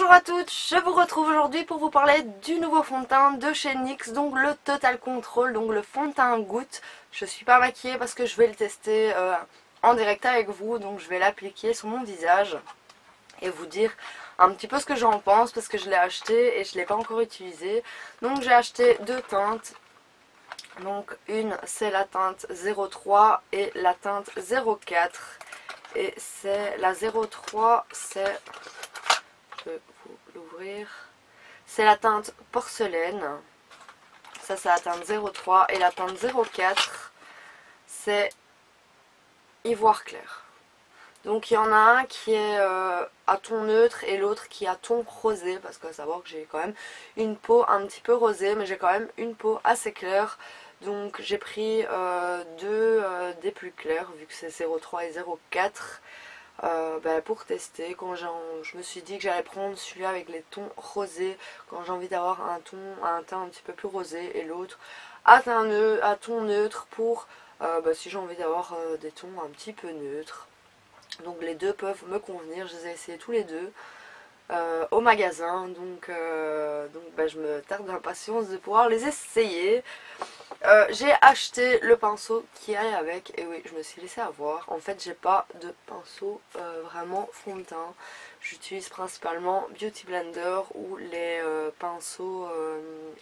Bonjour à toutes, je vous retrouve aujourd'hui pour vous parler du nouveau fond de teint de chez NYX, donc le Total Control, donc le fond de teint goutte. Je suis pas maquillée parce que je vais le tester en direct avec vous, donc je vais l'appliquer sur mon visage et vous dire un petit peu ce que j'en pense parce que je l'ai acheté et je l'ai pas encore utilisé. Donc j'ai acheté deux teintes, donc une c'est la teinte 03 et la teinte 04 et c'est la 03, c'est... Je vais vous l'ouvrir. C'est la teinte porcelaine. Ça c'est la teinte 03. Et la teinte 04 c'est ivoire clair. Donc il y en a un qui est à ton neutre et l'autre qui est à ton rosé. Parce qu'il faut savoir que j'ai quand même une peau un petit peu rosée. Mais j'ai quand même une peau assez claire. Donc j'ai pris deux des plus clairs vu que c'est 03 et 04. Pour tester, quand je me suis dit que j'allais prendre celui-là avec les tons rosés quand j'ai envie d'avoir un teint un petit peu plus rosé et l'autre à ton neutre pour si j'ai envie d'avoir des tons un petit peu neutres. Donc les deux peuvent me convenir, je les ai essayés tous les deux au magasin, donc je me tarde d'impatience de pouvoir les essayer. J'ai acheté le pinceau qui aille avec, et oui je me suis laissé avoir. En fait j'ai pas de pinceau vraiment fond de teint, j'utilise principalement Beauty Blender ou les pinceaux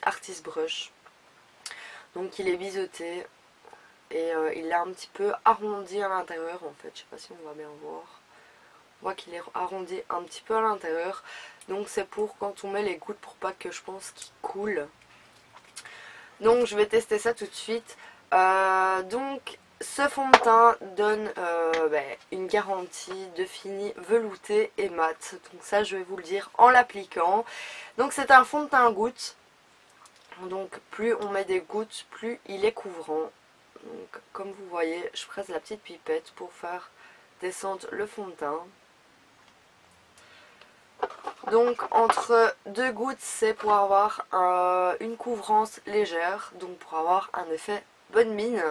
Artist Brush. Donc il est biseauté et il est un petit peu arrondi à l'intérieur en fait, je sais pas si on va bien voir. On voit qu'il est arrondi un petit peu à l'intérieur, donc c'est pour quand on met les gouttes pour pas que je pense qu'il coule. Donc je vais tester ça tout de suite. Donc ce fond de teint donne une garantie de fini velouté et mat. Donc ça je vais vous le dire en l'appliquant. Donc c'est un fond de teint goutte. Donc plus on met des gouttes, plus il est couvrant. Donc comme vous voyez, je presse la petite pipette pour faire descendre le fond de teint. Donc entre deux gouttes c'est pour avoir une couvrance légère, donc pour avoir un effet bonne mine.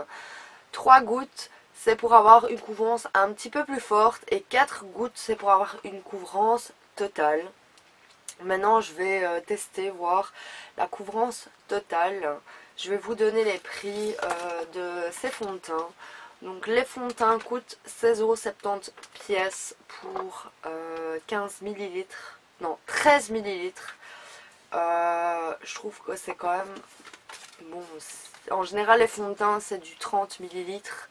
3 gouttes c'est pour avoir une couvrance un petit peu plus forte et 4 gouttes c'est pour avoir une couvrance totale. Maintenant je vais tester, voir la couvrance totale. Je vais vous donner les prix de ces fonds de teint. Donc les fonds de teint coûtent 16,70€ pièce pour 15 ml. Non, 13 millilitres. Je trouve que c'est quand même bon. En général les fonds de teint c'est du 30 millilitres,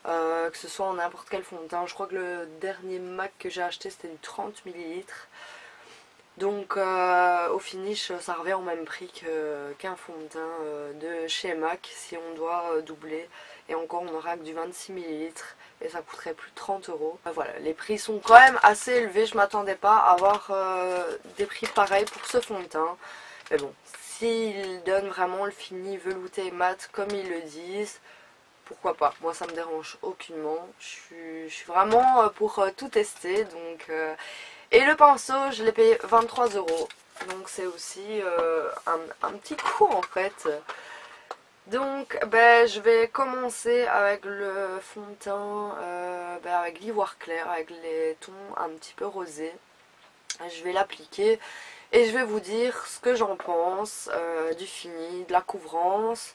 que ce soit en n'importe quel fond de teint. Je crois que le dernier MAC que j'ai acheté c'était du 30 millilitres. Donc au finish ça revient au même prix qu'un fond de teint de chez MAC si on doit doubler. Et encore on aura que du 26 millilitres et ça coûterait plus de 30€. Voilà, les prix sont quand même assez élevés. Je m'attendais pas à avoir des prix pareils pour ce fond de teint. Mais bon, s'ils donnent vraiment le fini velouté et mat comme ils le disent, pourquoi pas. Moi ça me dérange aucunement. Je suis vraiment pour tout tester. Donc, et le pinceau je l'ai payé 23€. Donc c'est aussi un petit coup en fait. Donc je vais commencer avec le fond de teint avec l'ivoire clair, avec les tons un petit peu rosés. Je vais l'appliquer et je vais vous dire ce que j'en pense du fini, de la couvrance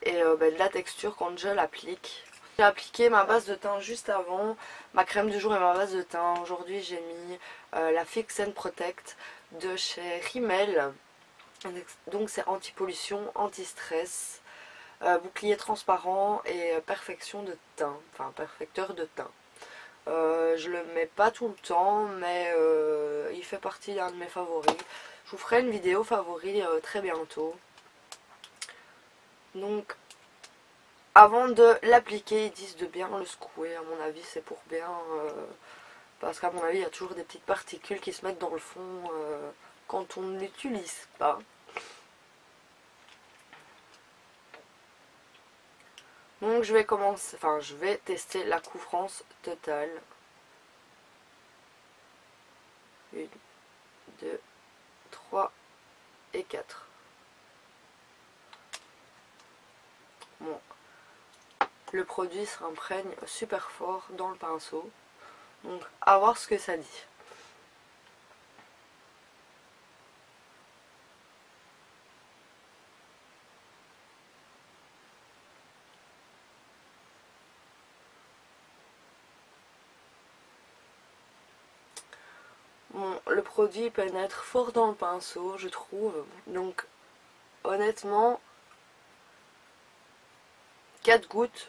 et de la texture quand je l'applique. J'ai appliqué ma base de teint juste avant, ma crème du jour et ma base de teint. Aujourd'hui j'ai mis la Fix and Protect de chez Rimmel. Donc c'est anti-pollution, anti-stress. Bouclier transparent et perfection de teint, enfin perfecteur de teint. Je le mets pas tout le temps, mais il fait partie d'un de mes favoris. Je vous ferai une vidéo favori très bientôt. Donc avant de l'appliquer, ils disent de bien le secouer. À mon avis c'est pour bien, parce qu'à mon avis il y a toujours des petites particules qui se mettent dans le fond quand on ne l'utilise pas. Donc je vais commencer, je vais tester la couvrance totale. 1, 2, 3 et 4. Bon. Le produit s'imprègne super fort dans le pinceau. Donc à voir ce que ça dit. le produit pénètre fort dans le pinceau, je trouve. Donc honnêtement, 4 gouttes,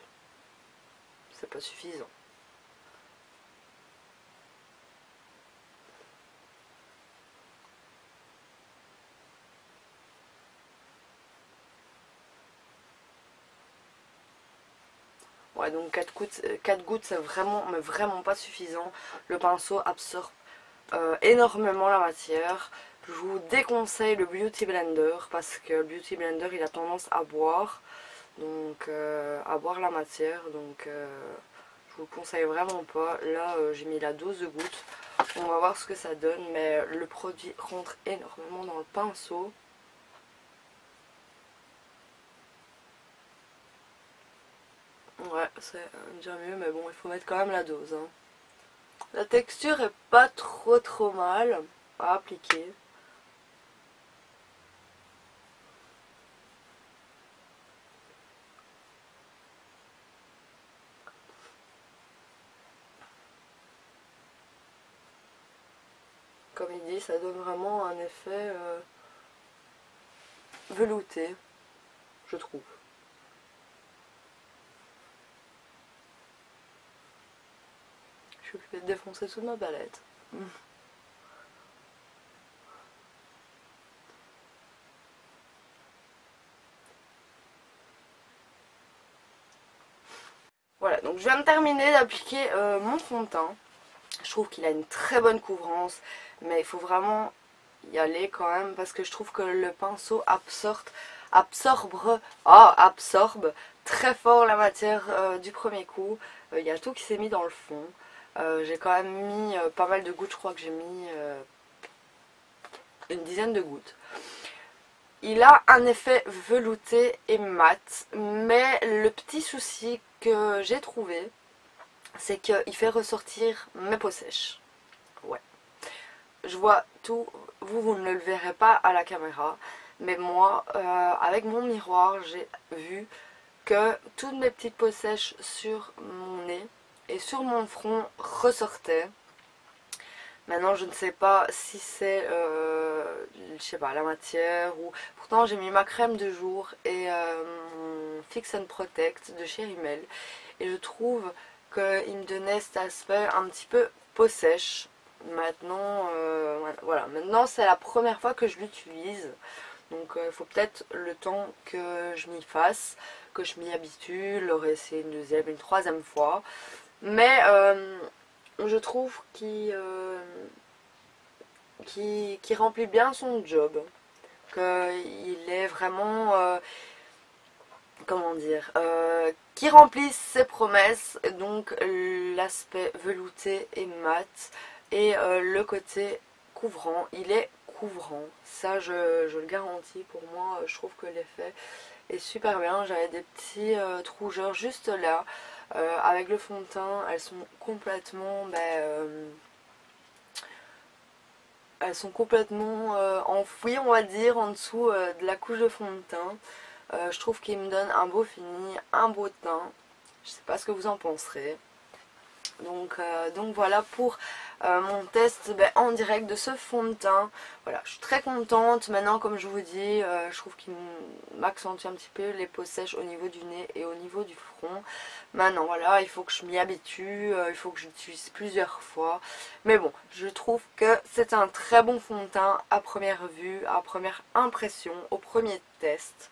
c'est pas suffisant. Ouais, donc 4 gouttes c'est vraiment, mais vraiment pas suffisant. Le pinceau absorbe énormément la matière. Je vous déconseille le Beauty Blender parce que le Beauty Blender il a tendance à boire. Donc à boire la matière. Donc je vous le conseille vraiment pas. Là j'ai mis la dose de gouttes. On va voir ce que ça donne. Mais le produit rentre énormément dans le pinceau. Ouais, c'est déjà mieux, mais bon, il faut mettre quand même la dose. Hein. La texture est pas trop mal à appliquer. Comme il dit, ça donne vraiment un effet velouté, je trouve. Je suis occupée de défoncer toute ma palette. Voilà, donc je viens de terminer d'appliquer mon fond de teint. Je trouve qu'il a une très bonne couvrance, mais il faut vraiment y aller quand même parce que je trouve que le pinceau absorbe très fort la matière du premier coup. Il y a tout qui s'est mis dans le fond. J'ai quand même mis pas mal de gouttes, je crois que j'ai mis une dizaine de gouttes. Il a un effet velouté et mat, mais le petit souci que j'ai trouvé, c'est qu'il fait ressortir mes peaux sèches. Ouais. Je vois tout, vous ne le verrez pas à la caméra, mais moi, avec mon miroir, j'ai vu que toutes mes petites peaux sèches sur mon nez et sur mon front ressortaient. Maintenant, je ne sais pas si c'est, je sais pas, la matière ou... Pourtant, j'ai mis ma crème de jour et mon Fix and Protect de chez Rimmel. Et je trouve qu'il me donnait cet aspect un petit peu peau sèche. Maintenant, voilà. Maintenant, c'est la première fois que je l'utilise. Donc, il faut peut-être le temps que je m'y fasse, que je m'y habitue. L'aurais essayé une deuxième, une troisième fois. Mais... je trouve qu'il remplit bien son job, qu'il est vraiment, comment dire, qui remplit ses promesses, donc l'aspect velouté et mat et le côté couvrant, il est couvrant, ça je le garantis. Pour moi, je trouve que l'effet est super bien. J'avais des petits rougeurs juste là. Avec le fond de teint, elles sont complètement enfouies, on va dire, en dessous de la couche de fond de teint. Je trouve qu'il me donne un beau fini, un beau teint. Je sais pas ce que vous en penserez. Donc voilà pour mon test en direct de ce fond de teint. Voilà, je suis très contente. Maintenant, comme je vous dis, je trouve qu'il m'accentue un petit peu les peaux sèches au niveau du nez et au niveau du front. Maintenant, voilà, il faut que je m'y habitue, il faut que je l'utilise plusieurs fois. Mais bon, je trouve que c'est un très bon fond de teint à première vue, à première impression, au premier test.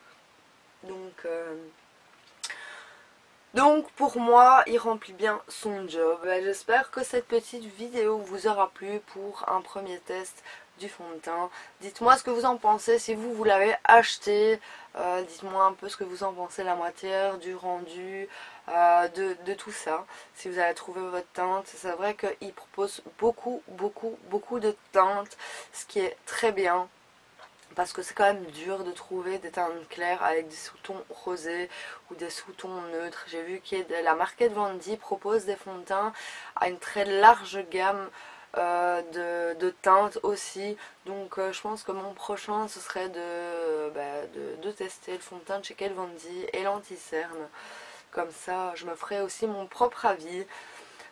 Donc pour moi, il remplit bien son job. J'espère que cette petite vidéo vous aura plu pour un premier test du fond de teint. Dites-moi ce que vous en pensez, si vous l'avez acheté. Dites-moi un peu ce que vous en pensez, la matière, du rendu, de tout ça. Si vous avez trouvé votre teinte, c'est vrai qu'il propose beaucoup de teintes, ce qui est très bien. Parce que c'est quand même dur de trouver des teintes claires avec des sous-tons rosés ou des sous-tons neutres. J'ai vu que la marque Vandy propose des fonds de teint à une très large gamme de teintes aussi. Donc je pense que mon prochain ce serait de tester le fond de teint de chez Kat Von D et l'anti-cerne. Comme ça je me ferai aussi mon propre avis.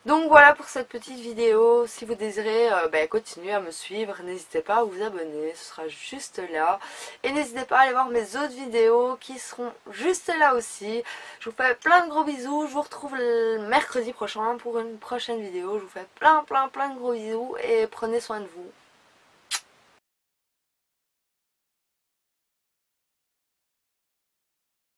Donc voilà pour cette petite vidéo. Si vous désirez continuer à me suivre, n'hésitez pas à vous abonner, ce sera juste là. Et n'hésitez pas à aller voir mes autres vidéos qui seront juste là aussi. Je vous fais plein de gros bisous, je vous retrouve le mercredi prochain pour une prochaine vidéo. Je vous fais plein de gros bisous et prenez soin de vous.